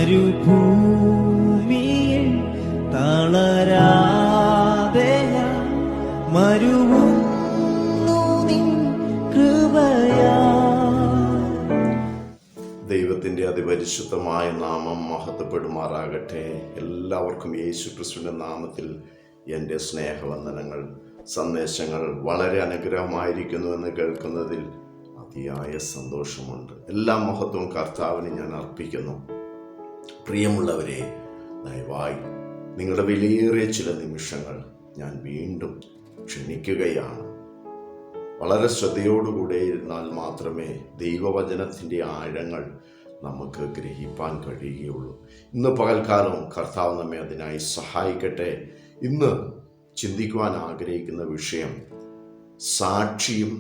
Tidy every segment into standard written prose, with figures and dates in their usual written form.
മരുഭൂമിയിൽ തളരാതെ ഞാൻ മരുവുന്നു നിൻ കൃപയാ. ദൈവത്തിൻ്റെ അതിപരിശുദ്ധമായ നാമം മഹത്വപ്പെടുമാറാകട്ടെ. എല്ലാവർക്കും യേശു ക്രിസ്തുവിൻ്റെ നാമത്തിൽ എൻ്റെ സ്നേഹവന്ദനങ്ങൾ. സന്ദേശങ്ങൾ വളരെ അനുഗ്രഹമായിരിക്കുന്നുവെന്ന് കേൾക്കുന്നതിൽ അതിയായ സന്തോഷമുണ്ട്. എല്ലാ മഹത്വവും കർത്താവിന് ഞാൻ അർപ്പിക്കുന്നു. പ്രിയമുള്ളവരെ, ദയവായി നിങ്ങളുടെ വിലയേറിയ ചില നിമിഷങ്ങൾ ഞാൻ വീണ്ടും ക്ഷണിക്കുകയാണ്. വളരെ ശ്രദ്ധയോടുകൂടെ ഇരുന്നാൽ മാത്രമേ ദൈവവചനത്തിൻ്റെ ആഴങ്ങൾ നമുക്ക് ഗ്രഹിപ്പാൻ കഴിയുകയുള്ളൂ. ഇന്ന് പകൽക്കാലം കർത്താവ് നമ്മെ അതിനായി സഹായിക്കട്ടെ. ഇന്ന് ചിന്തിക്കുവാൻ ആഗ്രഹിക്കുന്ന വിഷയം സാക്ഷിയും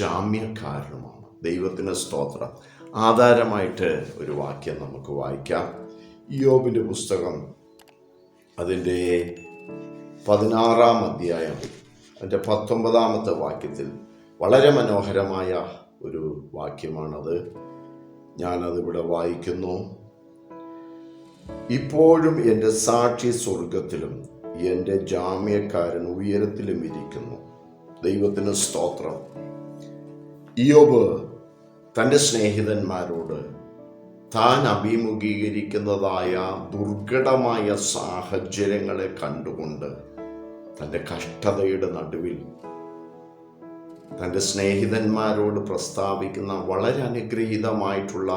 ജാമ്യക്കാരനുമാണ്. ദൈവത്തിന് സ്തോത്രം. ആധാരമായിട്ട് ഒരു വാക്യം നമുക്ക് വായിക്കാം. യോബിൻ്റെ പുസ്തകം അതിൻ്റെ 16-ാം അധ്യായം അതിൻ്റെ 19-ാമത്തെ വാക്യത്തിൽ വളരെ മനോഹരമായ ഒരു വാക്യമാണത്. ഞാനതിവിടെ വായിക്കുന്നു. ഇപ്പോഴും എൻ്റെ സാക്ഷി സ്വർഗത്തിലും എൻ്റെ ജാമ്യക്കാരൻ ഉയരത്തിലും ഇരിക്കുന്നു. ദൈവത്തിന് സ്തോത്രം. ഇയ്യോബ് തൻ്റെ സ്നേഹിതന്മാരോട് താൻ അഭിമുഖീകരിക്കുന്നതായ ദുർഘടമായ സാഹചര്യങ്ങളെ കണ്ടുകൊണ്ട് തൻ്റെ കഷ്ടതയുടെ നടുവിൽ തൻ്റെ സ്നേഹിതന്മാരോട് പ്രസ്താവിക്കുന്ന വളരെ അനുഗ്രഹീതമായിട്ടുള്ള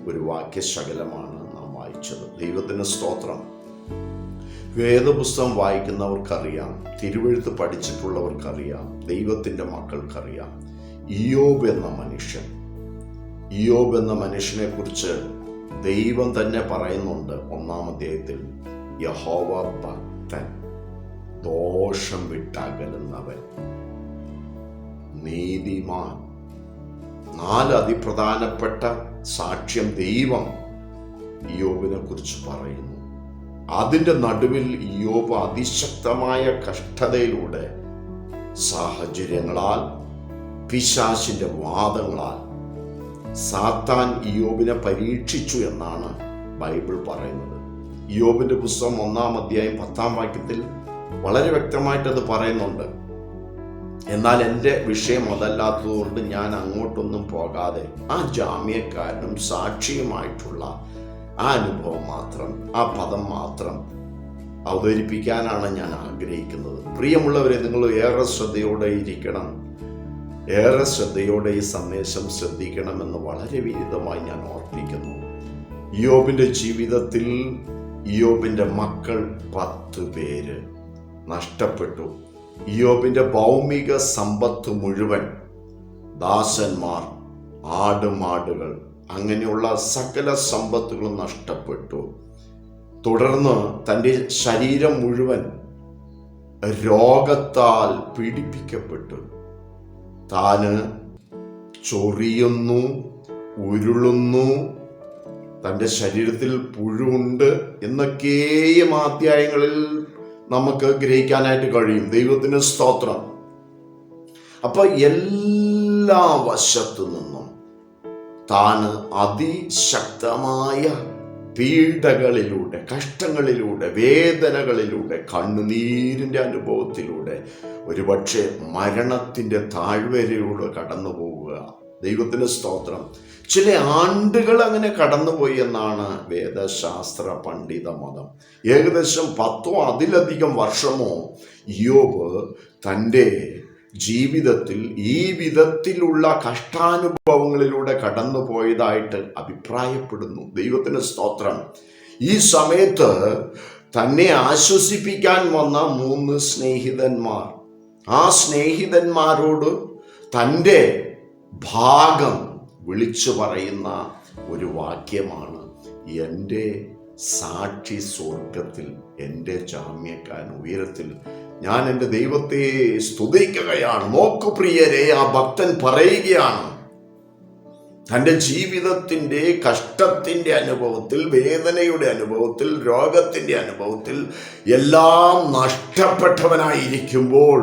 ഒരു വാക്യശകലമാണ് നാം വായിച്ചത്. ദൈവത്തിന് സ്തോത്രം. വേദപുസ്തകം വായിക്കുന്നവർക്കറിയാം, തിരുവെഴുത്ത് പഠിച്ചിട്ടുള്ളവർക്കറിയാം, ദൈവത്തിൻ്റെ മക്കൾക്കറിയാം, ഇയ്യോബ് എന്ന മനുഷ്യനെ കുറിച്ച് ദൈവം തന്നെ പറയുന്നുണ്ട്. 1-ാം അധ്യായത്തിൽ യഹോവ ഭക്തൻ, ദോഷം വിട്ടകലുന്നവൻ, നീതിമാൻ. 4 അതിപ്രധാനപ്പെട്ട സാക്ഷ്യം ദൈവം ഇയ്യോബിനെ കുറിച്ച് പറയുന്നു. അതിൻ്റെ നടുവിൽ ഇയ്യോബ് അതിശക്തമായ കഷ്ടതയിലൂടെ, സാഹചര്യങ്ങളാൽ, പിശാചിന്റെ വാദങ്ങളാൽ സാത്താൻ ഇയ്യോബിനെ പരീക്ഷിച്ചു എന്നാണ് ബൈബിൾ പറയുന്നത്. ഇയ്യോബിന്റെ പുസ്തകം 1-ാം അധ്യായം 10-ാം വാക്യത്തിൽ വളരെ വ്യക്തമായിട്ടത് പറയുന്നുണ്ട്. എന്നാൽ എൻ്റെ വിഷയം അതല്ലാത്തതുകൊണ്ട് ഞാൻ അങ്ങോട്ടൊന്നും പോകാതെ ആ ജാമ്യക്കാരനും സാക്ഷിയുമായിട്ടുള്ള ആ അനുഭവം മാത്രം, ആ പദം മാത്രം അവതരിപ്പിക്കാനാണ് ഞാൻ ആഗ്രഹിക്കുന്നത്. പ്രിയമുള്ളവരെ, നിങ്ങൾ ഏറെ ശ്രദ്ധയോടെ ഇരിക്കണം, ഏറെ ശ്രദ്ധയോടെ ഈ സന്ദേശം ശ്രദ്ധിക്കണമെന്ന് വളരെ വിനീതമായി ഞാൻ ഓർപ്പിക്കുന്നു. ഇയ്യോബിൻ്റെ ജീവിതത്തിൽ ഇയ്യോബിൻ്റെ മക്കൾ 10 പേര് നഷ്ടപ്പെട്ടു. ഇയ്യോബിൻ്റെ ഭൗമിക സമ്പത്ത് മുഴുവൻ, ദാസന്മാർ, ആടുമാടുകൾ, അങ്ങനെയുള്ള സകല സമ്പത്തുകളും നഷ്ടപ്പെട്ടു. തുടർന്ന് തൻ്റെ ശരീരം മുഴുവൻ രോഗത്താൽ പീഡിപ്പിക്കപ്പെട്ടു. താന് ചൊറിയുന്നു, ഉരുളുന്നു, തൻ്റെ ശരീരത്തിൽ പുഴുണ്ട് എന്നൊക്കെയും അധ്യായങ്ങളിൽ നമുക്ക് ഗ്രഹിക്കാനായിട്ട് കഴിയും. ദൈവത്തിന് സ്തോത്രം. അപ്പൊ എല്ലാ വശത്തു നിന്നും താന് അതിശക്തമായ പീഡകളിലൂടെ, കഷ്ടങ്ങളിലൂടെ, വേദനകളിലൂടെ, കണ്ണുനീരിൻ്റെ അനുഭവത്തിലൂടെ, ഒരുപക്ഷെ മരണത്തിൻ്റെ താഴ്വരയിലൂടെ കടന്നു പോവുക. ദൈവത്തിന് സ്തോത്രം. ചില ആണ്ടുകൾ അങ്ങനെ കടന്നുപോയി എന്നാണ് വേദശാസ്ത്ര പണ്ഡിത മതം. ഏകദേശം 10 അതിലധികം വർഷമോ ഇയ്യോബ് തൻ്റെ ജീവിതത്തിൽ ഈ വിധത്തിലുള്ള കഷ്ടാനുഭവങ്ങളിലൂടെ കടന്നു പോയതായിട്ട് അഭിപ്രായപ്പെടുന്നു. ദൈവത്തിന് സ്തോത്രം. ഈ സമയത്ത് തന്നെ ആശ്വസിപ്പിക്കാൻ വന്ന 3 സ്നേഹിതന്മാർ, ആ സ്നേഹിതന്മാരോട് തൻ്റെ ഭാഗം വിളിച്ചു പറയുന്ന ഒരു വാക്യമാണ്, എൻ്റെ സാക്ഷി സ്വർഗത്തിൽ, എൻ്റെ ജാമ്യക്കാരൻ ഉയരത്തിൽ. ഞാൻ എൻ്റെ ദൈവത്തെ സ്തുതിക്കുകയാണ്. നോക്കു പ്രിയരെ, ആ ഭക്തൻ പറയുകയാണ്, തൻ്റെ ജീവിതത്തിൻ്റെ കഷ്ടത്തിൻ്റെ അനുഭവത്തിൽ, വേദനയുടെ അനുഭവത്തിൽ, രോഗത്തിൻ്റെ അനുഭവത്തിൽ എല്ലാം നഷ്ടപ്പെട്ടവനായിരിക്കുമ്പോൾ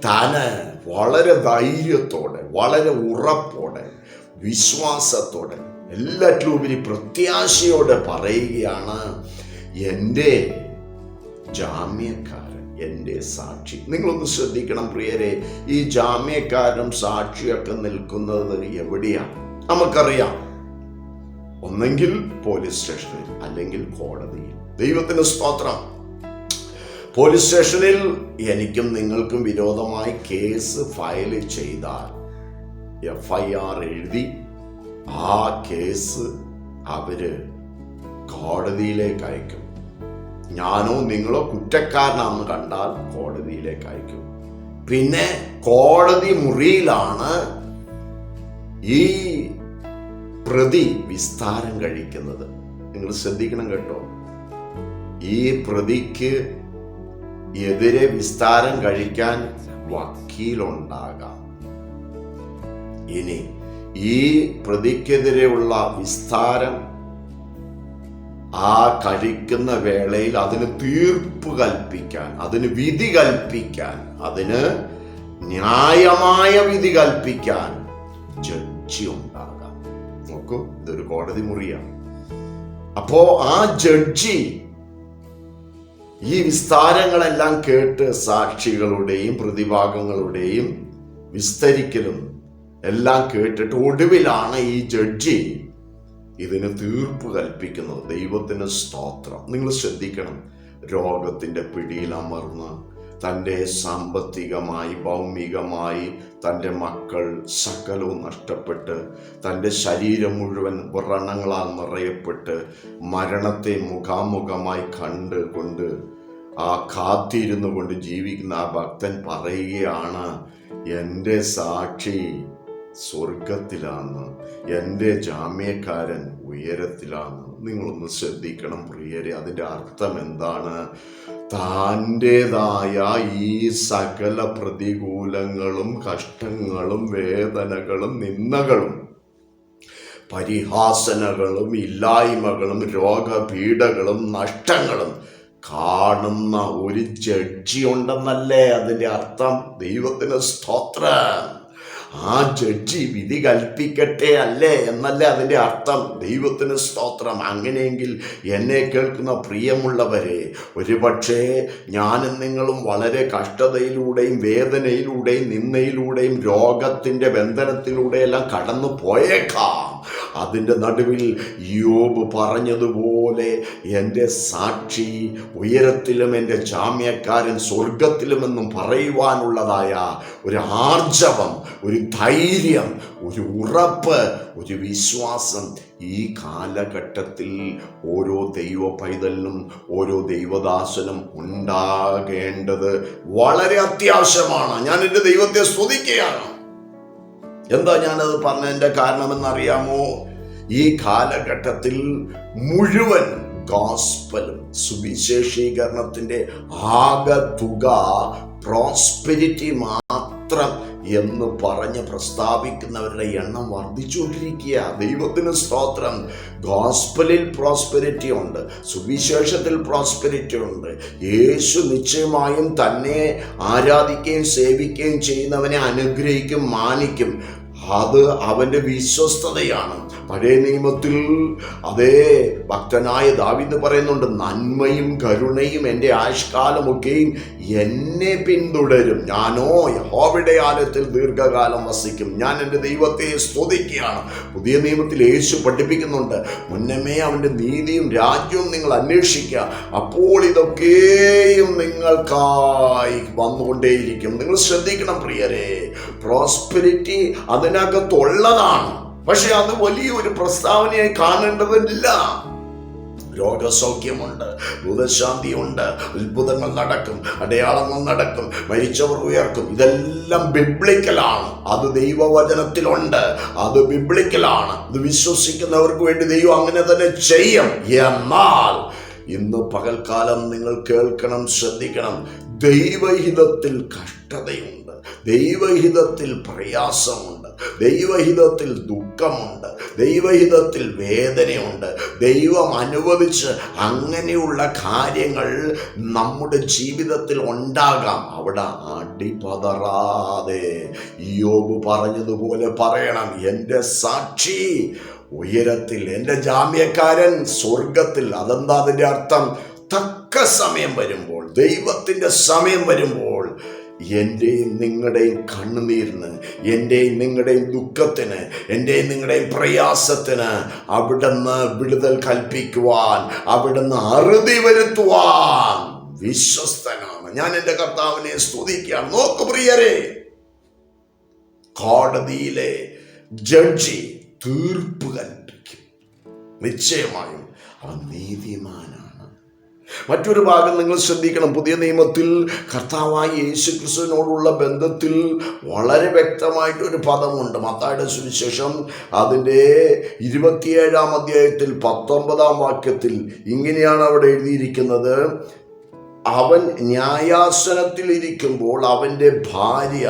താന് വളരെ ധൈര്യത്തോടെ, വളരെ ഉറപ്പോടെ, വിശ്വാസത്തോടെ എല്ലാറ്റിലും ഉപരി പ്രത്യാശയോടെ പറയുകയാണ്, എൻ്റെ ജാമ്യക്കാരൻ, എൻ്റെ സാക്ഷി. നിങ്ങളൊന്ന് ശ്രദ്ധിക്കണം പ്രിയരെ, ഈ ജാമ്യക്കാരനും സാക്ഷിയൊക്കെ നിൽക്കുന്നത് എവിടെയാണ്? നമുക്കറിയാം, ഒന്നെങ്കിൽ പോലീസ് സ്റ്റേഷനിൽ, അല്ലെങ്കിൽ കോടതിയിൽ. ദൈവത്തിന് സ്തോത്രം. പോലീസ് സ്റ്റേഷനിൽ എനിക്കും നിങ്ങൾക്കും വിരോധമായി കേസ് ഫയൽ ചെയ്താൽ FIR എഴുതി ആ കേസ് അവര് കോടതിയിലേക്ക് അയക്കും. ഞാനോ നിങ്ങളോ കുറ്റക്കാരനാണെന്ന് കണ്ടാൽ കോടതിയിലേക്ക് അയക്കും. പിന്നെ കോടതി മുറിയിലാണ് ഈ പ്രതി വിസ്താരം കഴിക്കുന്നത്. നിങ്ങൾ ശ്രദ്ധിക്കണം കേട്ടോ. ഈ പ്രതിക്ക് എതിരെ വിസ്താരം കഴിക്കാൻ വക്കീലുണ്ടാകാം. ഇനി ഈ പ്രതിക്കെതിരെയുള്ള വിസ്താരം ആ കഴിക്കുന്ന വേളയിൽ അതിന് തീർപ്പ് കൽപ്പിക്കാൻ, അതിന് വിധി കൽപ്പിക്കാൻ, അതിന് ന്യായമായ വിധി കൽപ്പിക്കാൻ ജഡ്ജി ഉണ്ടാകാം. നോക്കൂ, ഇതൊരു കോടതി മുറിയാണ്. അപ്പോ ആ ജഡ്ജി ഈ വിസ്താരങ്ങളെല്ലാം കേട്ട് സാക്ഷികളുടെയും പ്രതിഭാഗങ്ങളുടെയും വിസ്തരിക്കലും എല്ലാം കേട്ടിട്ട് ഒടുവിലാണ് ഈ ജഡ്ജി ഇതിന് തീർപ്പ് കൽപ്പിക്കുന്നത്. ദൈവത്തിന് സ്തോത്രം. നിങ്ങൾ ശ്രദ്ധിക്കണം, രോഗത്തിന്റെ പിടിയിൽ അമർന്ന് തൻ്റെ സാമ്പത്തികമായി ഭൗമികമായി തൻ്റെ മക്കൾ സകലവും നഷ്ടപ്പെട്ട് തൻ്റെ ശരീരം മുഴുവൻ വ്രണങ്ങളാൽ നിറയപ്പെട്ട് മരണത്തെ മുഖാമുഖമായി കണ്ടുകൊണ്ട് ആ കാത്തിരുന്നു കൊണ്ട് ജീവിക്കുന്ന ആ ഭക്തൻ പറയുകയാണ്, എൻ്റെ സാക്ഷി സ്വർഗത്തിലാണ്, എൻ്റെ ജാമ്യക്കാരൻ ഉയരത്തിലാണ്. നിങ്ങളൊന്ന് ശ്രദ്ധിക്കണം പ്രിയരെ, അതിൻ്റെ അർത്ഥം എന്താണ്? താൻ്റെതായ ഈ സകല പ്രതികൂലങ്ങളും കഷ്ടങ്ങളും വേദനകളും നിന്ദകളും പരിഹാസനകളും ഇല്ലായ്മകളും രോഗപീഠകളും നഷ്ടങ്ങളും കാണുന്ന ഒരു ജഡ്ജി ഉണ്ടെന്നല്ലേ അതിൻ്റെ അർത്ഥം? ദൈവത്തിന് സ്തോത്രം. ആ ജഡ്ജി വിധി കൽപ്പിക്കട്ടെ അല്ലേ എന്നല്ലേ അതിൻ്റെ അർത്ഥം? ദൈവത്തിന് സ്തോത്രം. അങ്ങനെയെങ്കിൽ എന്നെ കേൾക്കുന്ന പ്രിയമുള്ളവരെ, ഒരുപക്ഷെ ഞാനും നിങ്ങളും വളരെ കഷ്ടതയിലൂടെയും വേദനയിലൂടെയും നിന്ദയിലൂടെയും രോഗത്തിൻ്റെ ബന്ധനത്തിലൂടെയെല്ലാം കടന്നു പോയേക്കാം. അതിൻ്റെ നടുവിൽ യോബ് പറഞ്ഞതുപോലെ എൻ്റെ സാക്ഷി ഉയരത്തിലും എൻ്റെ ജാമ്യക്കാരൻ സ്വർഗത്തിലുമെന്നും പറയുവാനുള്ളതായ ഒരു ആർജവം, ഒരു ധൈര്യം, ഒരു ഉറപ്പ്, ഒരു വിശ്വാസം ഈ കാലഘട്ടത്തിൽ ഓരോ ദൈവ പൈതലിനും ഓരോ ദൈവദാസനും ഉണ്ടാകേണ്ടത് വളരെ അത്യാവശ്യമാണ്. ഞാൻ എൻ്റെ ദൈവത്തെ സ്തുതിക്കുകയാണ്. എന്താ ഞാനത് പറഞ്ഞതിൻ്റെ കാരണമെന്നറിയാമോ? ഈ കാലഘട്ടത്തിൽ മുഴുവൻ ഗോസ്പലും സുവിശേഷീകരണത്തിൻ്റെ ആകെ തുക പ്രോസ്പെരിറ്റി മാത്രം എന്ന് പറഞ്ഞ് പ്രസ്താവിക്കുന്നവരുടെ എണ്ണം വർദ്ധിച്ചുകൊണ്ടിരിക്കുക. ദൈവത്തിന് സ്തോത്രം. ഗോസ്പലിൽ പ്രോസ്പെരിറ്റി ഉണ്ട്, സുവിശേഷത്തിൽ പ്രോസ്പെരിറ്റി ഉണ്ട്. യേശു നിശ്ചയമായും തന്നെ ആരാധിക്കുകയും സേവിക്കുകയും ചെയ്യുന്നവനെ അനുഗ്രഹിക്കും, മാനിക്കും. അത് അവൻ്റെ വിശ്വസ്തതയാണ്. പഴയ നിയമത്തിൽ അതേ ഭക്തനായ ദാവീദ് പറയുന്നുണ്ട്, നന്മയും കരുണയും എൻ്റെ ആയുഷ്കാലമൊക്കെയും എന്നെ പിന്തുടരും. ഞാനോ യഹോവയുടെ ആലയത്തിൽ ദീർഘകാലം വസിക്കും. ഞാൻ എൻ്റെ ദൈവത്തെ സ്തുതിക്കുകയാണ്. പുതിയ നിയമത്തിൽ യേശു പഠിപ്പിക്കുന്നുണ്ട്, മുന്നമേ അവൻ്റെ നീതിയും രാജ്യവും നിങ്ങൾ അന്വേഷിക്കുക, അപ്പോൾ ഇതൊക്കെയും നിങ്ങൾക്കായി വന്നുകൊണ്ടേയിരിക്കും. നിങ്ങൾ ശ്രദ്ധിക്കണം പ്രിയരെ, പ്രോസ്പെരിറ്റി അതിനകത്തുള്ളതാണ്. പക്ഷെ അത് വലിയൊരു പ്രസ്താവനയായി കാണേണ്ടതില്ല. രോഗസൗഖ്യമുണ്ട്, ഭൂതശാന്തിയുണ്ട്, അത്ഭുതങ്ങൾ നടക്കും, അടയാളങ്ങൾ നടക്കും, മരിച്ചവർ ഉയർക്കും. ഇതെല്ലാം ബിബ്ലിക്കലാണ്. അത് ദൈവവചനത്തിലുണ്ട്, അത് ബിബ്ലിക്കലാണ്. ഇത് വിശ്വസിക്കുന്നവർക്ക് വേണ്ടി ദൈവം അങ്ങനെ തന്നെ ചെയ്യും. എന്നാൽ ഇന്ന് പകൽക്കാലം നിങ്ങൾ കേൾക്കണം, ശ്രദ്ധിക്കണം. ദൈവഹിതത്തിൽ കഷ്ടതയുണ്ട്, ദൈവഹിതത്തിൽ പ്രയാസമുണ്ട്, ദൈവഹിതത്തിൽ ദുഃഖമുണ്ട്, ദൈവഹിതത്തിൽ വേദനയുണ്ട്. ദൈവം അനുവദിച്ച് അങ്ങനെയുള്ള കാര്യങ്ങൾ നമ്മുടെ ജീവിതത്തിൽ ഉണ്ടാകാം. അവിടെ അടിപതറാതെ യോബ് പറഞ്ഞതുപോലെ പറയണം, എൻ്റെ സാക്ഷി ഉയരത്തിൽ, എൻ്റെ ജാമ്യക്കാരൻ സ്വർഗത്തിൽ. അതെന്താ അതിൻ്റെ അർത്ഥം? തക്ക സമയം വരുമ്പോൾ, ദൈവത്തിൻ്റെ സമയം വരുമ്പോൾ എൻ്റെയും നിങ്ങളുടെയും കണ്ണുനീരിന്, എൻ്റെയും നിങ്ങളുടെയും ദുഃഖത്തിന്, എൻ്റെയും നിങ്ങളുടെയും പ്രയാസത്തിന് അവിടുന്ന് വിടുതൽ കൽപ്പിക്കുവാൻ, അവിടുന്ന് അറുതി വരുത്തുവാൻ വിശ്വസ്തനാണ്. ഞാൻ എൻ്റെ കർത്താവിനെ സ്തുതിക്കുകയാണ്. നോക്കു പ്രിയരെ, കോടതിയിലെ ജഡ്ജി തീർപ്പ് കൽപ്പിക്കും. നിശ്ചയമായും അവൻ നീതിമാനാണ്. മറ്റൊരു ഭാഗം നിങ്ങൾ ശ്രദ്ധിക്കണം. പുതിയ നിയമത്തിൽ കർത്താവായ യേശു ക്രിസ്തുവിനോടുള്ള ബന്ധത്തിൽ വളരെ വ്യക്തമായിട്ടൊരു പദമുണ്ട്. മത്തായിയുടെ സുവിശേഷം അതിൻ്റെ 27-ാം അധ്യായത്തിൽ 19-ാം വാക്യത്തിൽ ഇങ്ങനെയാണ് അവിടെ എഴുതിയിരിക്കുന്നത്: അവൻ ന്യായാസനത്തിൽ ഇരിക്കുമ്പോൾ അവൻ്റെ ഭാര്യ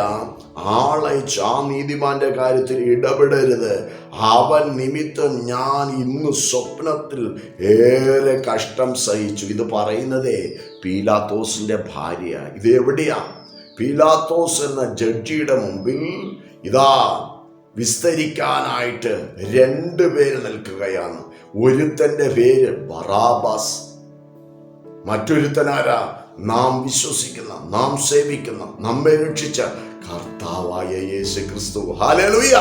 ആളയച്ച് ആ നീതിമാന്റെ കാര്യത്തിൽ ഇടപെടരുത്, അവൻ നിമിത്തം ഞാൻ ഇന്ന് സ്വപ്നത്തിൽ ഏറെ കഷ്ടം സഹിച്ചു. ഇത് പറയുന്നതേ പീലാത്തോസിന്റെ ഭാര്യ. ഇത് എവിടെയാ? പീലാത്തോസ് എന്ന ജഡ്ജിയുടെ മുമ്പിൽ ഇതാ വിസ്തരിക്കാനായിട്ട് 2 പേര് നിൽക്കുകയാണ്. ഒരുത്തന്റെ പേര് ബറാബാസ്, മറ്റൊരുത്തനാരാ? നാം വിശ്വസിക്കുന്ന, നാം സേവിക്കുന്ന, നമ്മെ രക്ഷിച്ച കർത്താവായ യേശു ക്രിസ്തു. ഹല്ലേലൂയ!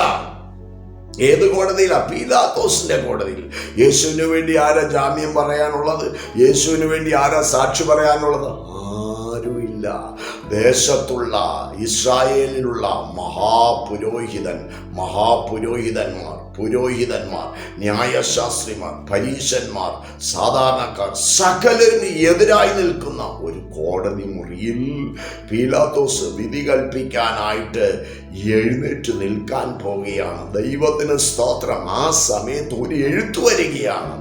ഏത് കോടതിയിലാ? പീലാത്തോസിന്റെ കോടതിയിൽ. യേശുവിന് വേണ്ടി ആരാ ജാമ്യം പറയാനുള്ളത്? യേശുവിന് വേണ്ടി ആരാ സാക്ഷി പറയാനുള്ളത്? ആരുമില്ല. ദേശത്തുള്ള ഇസ്രായേലിലുള്ള പുരോഹിതന്മാർ, ന്യായശാസ്ത്രിമാർ, പരീശന്മാർ, സാധാരണക്കാർ സകലരും എതിരായി നിൽക്കുന്ന ഒരു കോടതി മുറിയിൽ പീലാത്തോസ് വിധി കൽപ്പിക്കാനായിട്ട് എഴുന്നേറ്റ് നിൽക്കാൻ പോവുകയാണ്. ദൈവത്തിന് സ്തോത്രം. ആ സമയത്ത് ഒരു എഴുത്ത് വരികയാണ്.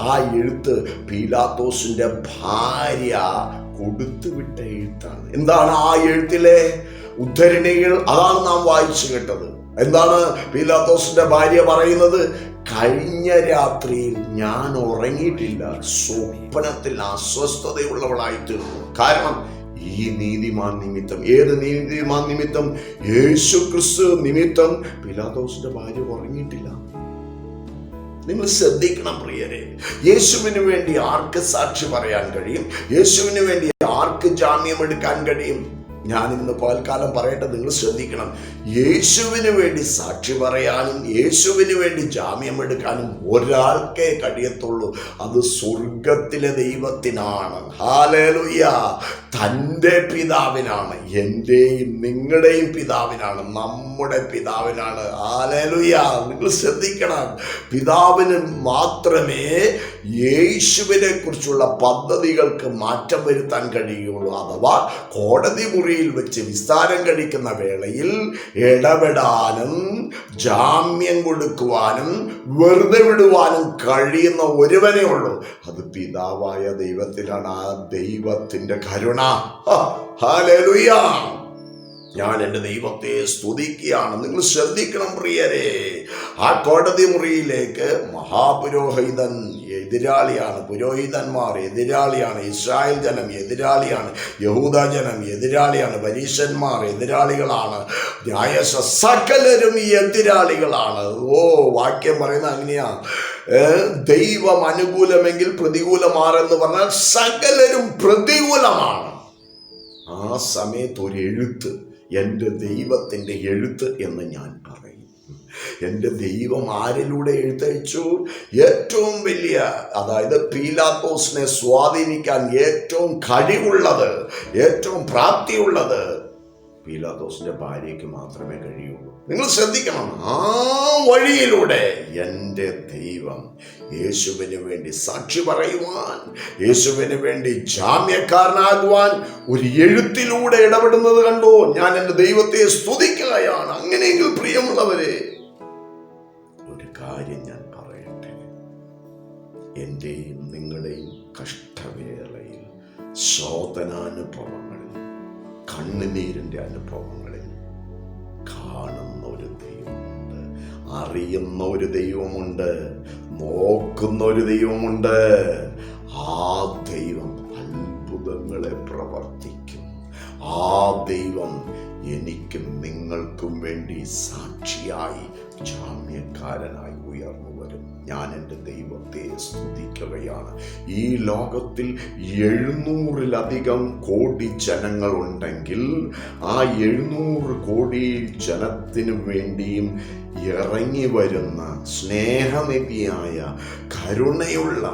ആ എഴുത്ത് പീലാത്തോസിന്റെ ഭാര്യ കൊടുത്തുവിട്ട എഴുത്താണ്. എന്താണ് ആ എഴുത്തിലെ ഉദ്ധരണികൾ? അതാണ് നാം വായിച്ചു കേട്ടത്. എന്താണ് പീലാത്തോസിന്റെ ഭാര്യ പറയുന്നത്? കഴിഞ്ഞ രാത്രിയിൽ ഞാൻ ഉറങ്ങിയിട്ടില്ല, സ്വപ്നത്തിൽ അസ്വസ്ഥതയുള്ളവളായി തീർന്നു. കാരണം ഈ നീതിമാൻ നിമിത്തം. ഏത് നീതിമാൻ നിമിത്തം? യേശു ക്രിസ്തു നിമിത്തം പീലാത്തോസിന്റെ ഭാര്യ ഉറങ്ങിയിട്ടില്ല. നിങ്ങൾ ശ്രദ്ധിക്കണം പ്രിയരെ. യേശുവിന് വേണ്ടി ആർക്ക് സാക്ഷി പറയാൻ കഴിയും? യേശുവിന് വേണ്ടി ആർക്ക് ജാമ്യം എടുക്കാൻ കഴിയും? ഞാൻ ഇന്ന് പകൽക്കാലം പറയട്ടെ, നിങ്ങൾ ശ്രദ്ധിക്കണം. യേശുവിന് വേണ്ടി സാക്ഷി പറയാനും യേശുവിന് വേണ്ടി ജാമ്യം എടുക്കാനും ഒരാൾക്കേ കഴിയത്തുള്ളൂ. അത് സ്വർഗത്തിലെ ദൈവത്തിനാണ്. ഹല്ലേലൂയ! തൻ്റെ പിതാവിനാണ്. എൻ്റെയും നിങ്ങളുടെയും പിതാവിനാണ്, നമ്മുടെ പിതാവിനാണ്. ഹല്ലേലൂയ! നിങ്ങൾ ശ്രദ്ധിക്കണം. പിതാവിന് മാത്രമേ യേശുവിനെ കുറിച്ചുള്ള പദ്ധതികൾക്ക് മാറ്റം വരുത്താൻ കഴിയുള്ളൂ. അഥവാ കോടതി മുറിയിൽ വെച്ച് വിസ്താരം കഴിക്കുന്ന വേളയിൽ ഇടപെടാനും ജാമ്യം കൊടുക്കുവാനും വെറുതെ വിടുവാനും കഴിയുന്ന ഒരുവനേ ഉള്ളൂ. അത് പിതാവായ ദൈവത്തിലാണ്. ആ ദൈവത്തിന്റെ കരുണ. ഹല്ലേലൂയ! ഞാൻ എൻ്റെ ദൈവത്തെ സ്തുതിക്കുകയാണ്. നിങ്ങൾ ശ്രദ്ധിക്കണം പ്രിയരെ. ആ കോടതി മുറിയിലേക്ക് മഹാപുരോഹിതൻ എതിരാളിയാണ്, പുരോഹിതന്മാർ എതിരാളിയാണ്, ഇസ്രായേൽ ജനം എതിരാളിയാണ്, യഹൂദ ജനം എതിരാളിയാണ്, പരീശന്മാർ എതിരാളികളാണ്, സകലരും എതിരാളികളാണ്. വാക്യം പറയുന്നത് അങ്ങനെയാ. ദൈവം അനുകൂലമെങ്കിൽ പ്രതികൂലമാരെന്ന് പറഞ്ഞാൽ സകലരും പ്രതികൂലമാണ്. ആ സമയത്ത് ഒരു എഴുത്ത്, എൻ്റെ ദൈവത്തിൻ്റെ എഴുത്ത് എന്ന് ഞാൻ പറയും. എൻ്റെ ദൈവം ആരിലൂടെ എഴുത്തയച്ചു? ഏറ്റവും വലിയ, അതായത് പീലാത്തോസിനെ സ്വാധീനിക്കാൻ ഏറ്റവും കഴിവുള്ളത്, ഏറ്റവും പ്രാപ്തിയുള്ളത് പീലാത്തോസിന്റെ ഭാര്യയ്ക്ക് മാത്രമേ കഴിയുള്ളൂ. നിങ്ങൾ ശ്രദ്ധിക്കണം. ആ വഴിയിലൂടെ എൻ്റെ ദൈവം യേശുവിന് വേണ്ടി സാക്ഷി പറയുവാൻ, യേശുവിന് വേണ്ടി ജാമ്യക്കാരനാകുവാൻ ഒരു എഴുത്തിലൂടെ ഇടപെടുന്നത് കണ്ടോ? ഞാൻ എൻ്റെ ദൈവത്തെ സ്തുതിക്കുകയാണ്. അങ്ങനെയെങ്കിൽ പ്രിയമുള്ളവരെ, ഒരു കാര്യം ഞാൻ പറയട്ടെ. എൻ്റെയും നിങ്ങളുടെയും കഷ്ടവേളയിൽ, ശോധനാനുഭവങ്ങളിൽ, കണ്ണുനീരിൻ്റെ അനുഭവങ്ങളിൽ കാണുന്ന ഒരു ദൈവമുണ്ട്, അറിയുന്ന ഒരു ദൈവമുണ്ട്, നോക്കുന്ന ഒരു ദൈവമുണ്ട്. ആ ദൈവം അത്ഭുതങ്ങളെ പ്രവർത്തിക്കും. ആ ദൈവം എനിക്കും നിങ്ങൾക്കും വേണ്ടി സാക്ഷിയായി, ജാമ്യക്കാരനായി ഉയർന്നു വരും. ഞാൻ എൻ്റെ ദൈവത്തെ സ്തുതിക്കുകയാണ്. ഈ ലോകത്തിൽ 700-ലധികം കോടി ജനങ്ങളുണ്ടെങ്കിൽ ആ 700 കോടി ജനത്തിനു വേണ്ടിയും ഇറങ്ങി വരുന്ന സ്നേഹനിധിയായ കരുണയുള്ള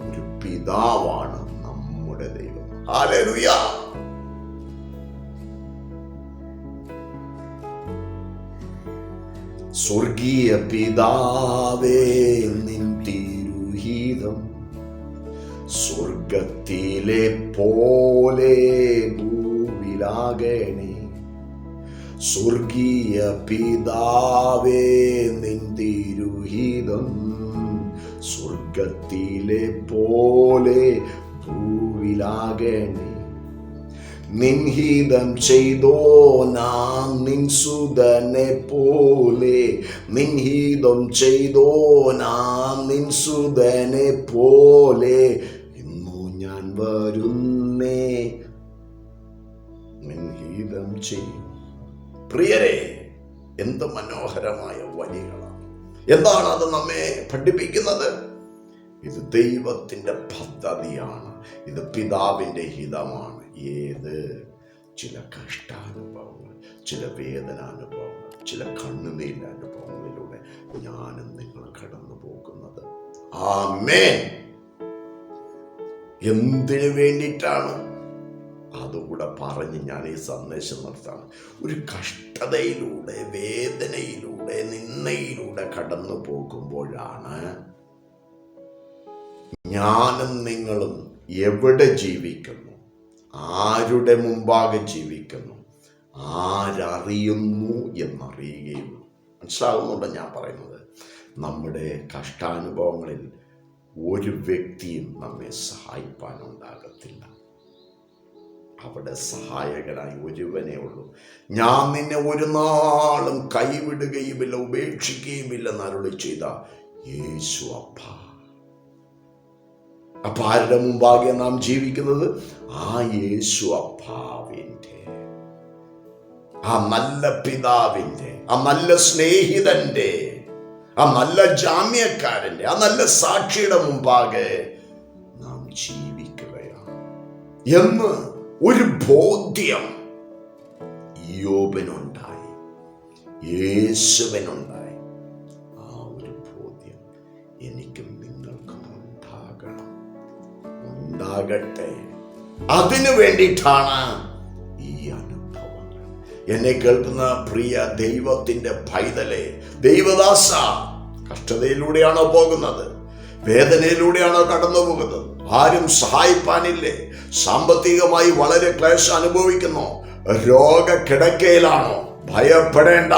ഒരു പിതാവാണ് നമ്മുടെ ദൈവം. ഹല്ലേലൂയ. സ്വർഗീയ പിതാവേ, നിൻ തിരുഹിതം സ്വർഗത്തിലെ പോലെ ഭൂവിലാകണേ. സ്വർഗീയ പിതാവേ, നിൻ തിരുഹിതം സ്വർഗത്തിലെ പോലെ ഭൂവിലാകണേ. നിൻഹിതം ചെയ്തോ നാം നിൻ സുതനെ പോലെ. നിൻഹിതം ചെയ്തോ നാം നിൻ സുതനെ പോലെ. ഇന്നു ഞാൻ വരുന്നേ, നിൻഹിതം ചെയ്യും. പ്രിയരെ, എന്ത് മനോഹരമായ വരികളാണ്! എന്താണ് അത് നമ്മെ പഠിപ്പിക്കുന്നത്? ഇത് ദൈവത്തിൻ്റെ പദ്ധതിയാണ്. ഇത് പിതാവിൻ്റെ ഹിതമാണ്. ഏത് ചില കഷ്ടാനുഭവങ്ങൾ, ചില വേദനാനുഭവങ്ങൾ, ചില കണ്ണുനീരനുഭവങ്ങളിലൂടെ ഞാനും നിങ്ങൾ കടന്നു പോകുന്നത്. ആമേൻ. എന്തിനു വേണ്ടിയിട്ടാണ്? അതുകൂടെ പറഞ്ഞ് ഞാൻ ഈ സന്ദേശം നടത്താണ്. ഒരു കഷ്ടതയിലൂടെ, വേദനയിലൂടെ, നിന്ദയിലൂടെ കടന്നു പോകുമ്പോഴാണ് ഞാനും നിങ്ങളും എവിടെ ജീവിക്കുന്നു, ആരുടെ മുമ്പാകെ ജീവിക്കുന്നു, ആരറിയുന്നു എന്നറിയുകയുള്ളൂ. മനസ്സിലാകുന്നുണ്ടോ ഞാൻ പറയുന്നത്? നമ്മുടെ കഷ്ടാനുഭവങ്ങളിൽ ഒരു വ്യക്തിയും നമ്മെ സഹായിപ്പാനുണ്ടാകത്തില്ല. അവിടെ സഹായകനായി ഒരുവനേ ഉള്ളൂ. ഞാൻ നിന്നെ ഒരു നാളും കൈവിടുകയുമില്ല, ഉപേക്ഷിക്കുകയുമില്ലെന്ന് അരുളി ചെയ്ത യേശു അപ്പ. അപ്പൊ ആരുടെ മുമ്പാകെ നാം ജീവിക്കുന്നത്? ആ യേശു അപ്പാവിൻ്റെ, ആ നല്ല പിതാവിൻ്റെ, ആ നല്ല സ്നേഹിതന്റെ, ആ നല്ല ജാമ്യക്കാരന്റെ, ആ നല്ല സാക്ഷിയുടെ മുമ്പാകെ നാം ജീവിക്കുകയാണ് എന്ന് ഒരു ബോധ്യം യോബിനുണ്ടായി, യേശുവിനുണ്ടായി. ആ ഒരു ബോധ്യം എനിക്കും നിങ്ങൾക്കും ഉണ്ടാകട്ടെ. അതിനു വേണ്ടിയിട്ടാണ് ഈ അനുഭവങ്ങൾ. എന്നെ കേൾക്കുന്ന പ്രിയ ദൈവത്തിന്റെ പൈതലെ, ദൈവദാസ, കഷ്ടതയിലൂടെയാണോ പോകുന്നത്? വേദനയിലൂടെയാണോ കടന്നു പോകുന്നത്? ആരും സഹായിപ്പാനില്ലേ? സാമ്പത്തികമായി വളരെ ക്ലേശം അനുഭവിക്കുന്നു? രോഗക്കിടക്കയിലാണോ? ഭയപ്പെടേണ്ട.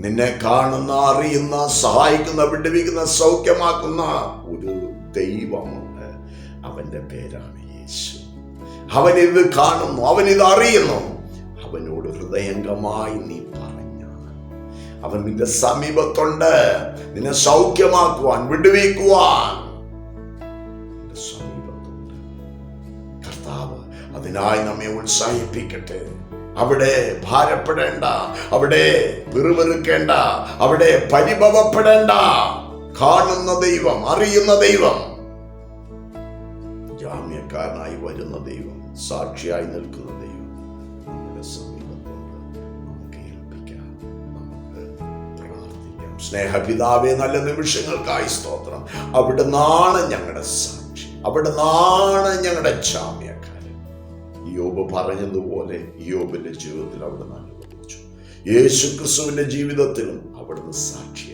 നിന്നെ കാണുന്ന, അറിയുന്ന, സഹായിക്കുന്ന, വിടുവിക്കുന്ന, സൗഖ്യമാക്കുന്ന ഒരു ദൈവമുണ്ട്. അവന്റെ പേരാണ് യേശു. അവൻ ഇത് കാണുന്നു, അവൻ ഇത് അറിയുന്നു. അവനോട് ഹൃദയംഗമായി നീ പറഞ്ഞാൽ അവൻ നിന്റെ സമീപത്തുണ്ട്. നിന്നെ സൗഖ്യമാക്കുവാൻ, വിടുവിക്കുവാൻ നിന്റെ സമീപത്തുണ്ട്. കർത്താവ് അതിനായി നമ്മെ ഉത്സാഹിപ്പിക്കട്ടെ. അവിടെ ഭാരപ്പെടേണ്ട, അവിടെ പിറുപിറുക്കേണ്ട, അവിടെ പരിഭവപ്പെടേണ്ട. കാണുന്ന ദൈവം, അറിയുന്ന ദൈവം, ജാമ്യക്കാരനായി വരുന്ന ദൈവം, സാക്ഷിയായി നിൽക്കുന്ന ദൈവം നമ്മുടെ സമീപത്തുണ്ട്. നമുക്ക് ഏൽപ്പിക്കാം, നമുക്ക് പ്രാർത്ഥിക്കാം. സ്നേഹപിതാവേ, നല്ല നിമിഷങ്ങൾക്കായി സ്തോത്രം. അവിടുന്നാണ് ഞങ്ങളുടെ സാക്ഷി, അവിടുന്നാണ് ഞങ്ങളുടെ ജാമ്യക്കാരൻ. യോബ് പറഞ്ഞതുപോലെ യോബിന്റെ ജീവിതത്തിൽ അവിടുന്ന് അനുഭവിച്ചു. യേശു ക്രിസ്തുവിന്റെ ജീവിതത്തിലും അവിടുന്ന് സാക്ഷി